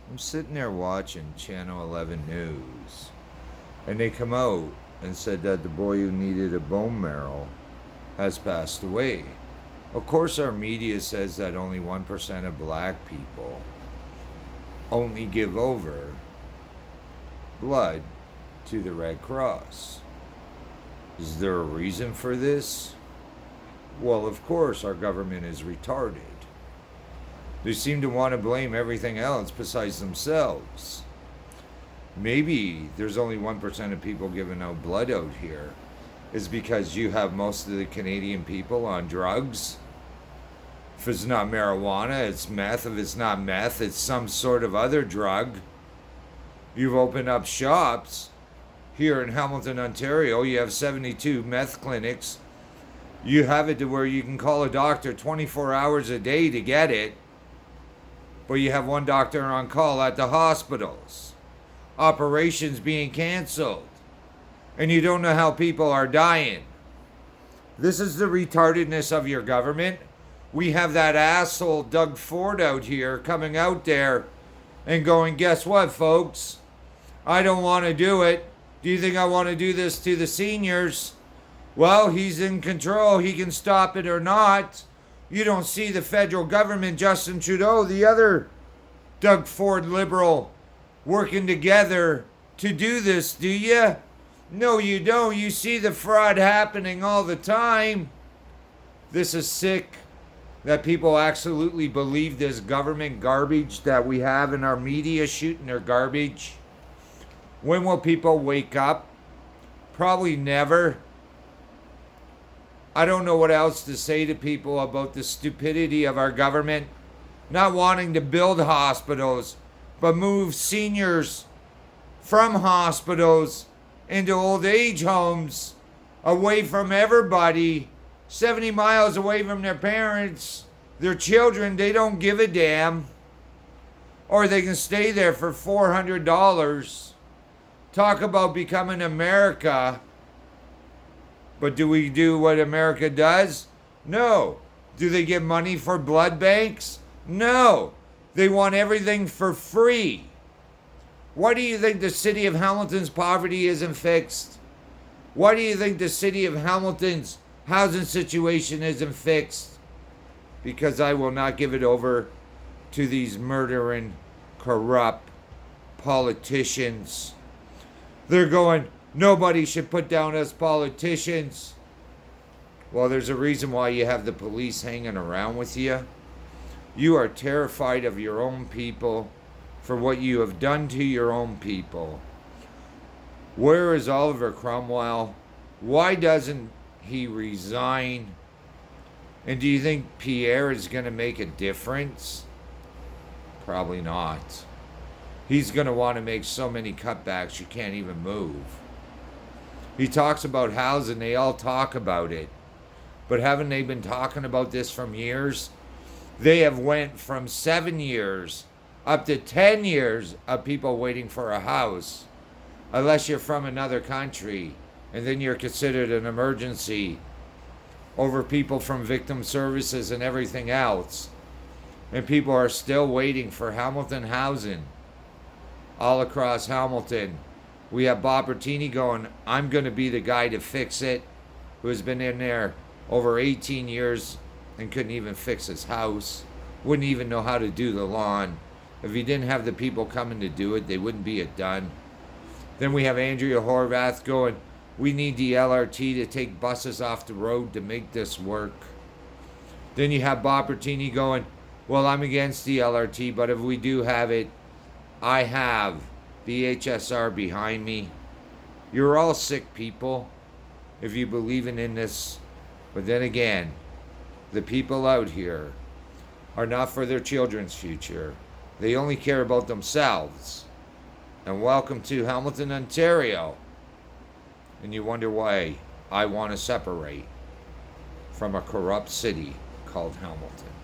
I'm sitting there watching Channel 11 News, and they come out and said that the boy who needed a bone marrow has passed away. Of course, our media says that only 1% of black people only give over blood to the Red Cross. Is there a reason for this? Well, of course, our government is retarded. They seem to want to blame everything else besides themselves. Maybe there's only 1% of people giving out blood out here is because you have most of the Canadian people on drugs. If it's not marijuana, it's meth. If it's not meth, it's some sort of other drug. You've opened up shops here in Hamilton, Ontario. You have 72 meth clinics. You have it to where you can call a doctor 24 hours a day to get it, but you have one doctor on call at the hospitals. Operations being canceled. And you don't know how people are dying. This is the retardedness of your government. We have that asshole Doug Ford out here coming out there and going, guess what, folks? I don't want to do it. Do you think I want to do this to the seniors? Well, he's in control. He can stop it or not. You don't see the federal government, Justin Trudeau, the other Doug Ford liberal, working together to do this, do you? No, you don't. You see the fraud happening all the time. This is sick that people absolutely believe this government garbage that we have in our media shooting their garbage. When will people wake up? Probably never. I don't know what else to say to people about the stupidity of our government not wanting to build hospitals, but move seniors from hospitals into old age homes, away from everybody, 70 miles away from their parents, their children. They don't give a damn. Or they can stay there for $400. Talk about becoming America. But do we do what America does? No. Do they get money for blood banks? No. They want everything for free. Why do you think the city of Hamilton's poverty isn't fixed? Why do you think the city of Hamilton's housing situation isn't fixed? Because I will not give it over to these murdering, corrupt politicians. They're going, nobody should put down us politicians. Well, there's a reason why you have the police hanging around with you. You are terrified of your own people for what you have done to your own people. Where is Oliver Cromwell? Why doesn't he resign? And do you think Pierre is going to make a difference? Probably not. He's going to want to make so many cutbacks you can't even move. He talks about housing. They all talk about it. But haven't they been talking about this from years? They have went from 7 years up to 10 years of people waiting for a house. Unless you're from another country. And then you're considered an emergency over people from victim services and everything else. And people are still waiting for Hamilton housing. All across Hamilton. We have Bob Bertini going, I'm going to be the guy to fix it, who has been in there over 18 years and couldn't even fix his house, wouldn't even know how to do the lawn. If he didn't have the people coming to do it, they wouldn't be it done. Then we have Andrea Horvath going, we need the LRT to take buses off the road to make this work. Then you have Bob Bertini going, well, I'm against the LRT, but if we do have it, I have the HSR behind me. You're all sick people if you believe in this. But then again, the people out here are not for their children's future. They only care about themselves. And welcome to Hamilton, Ontario. And you wonder why I want to separate from a corrupt city called Hamilton.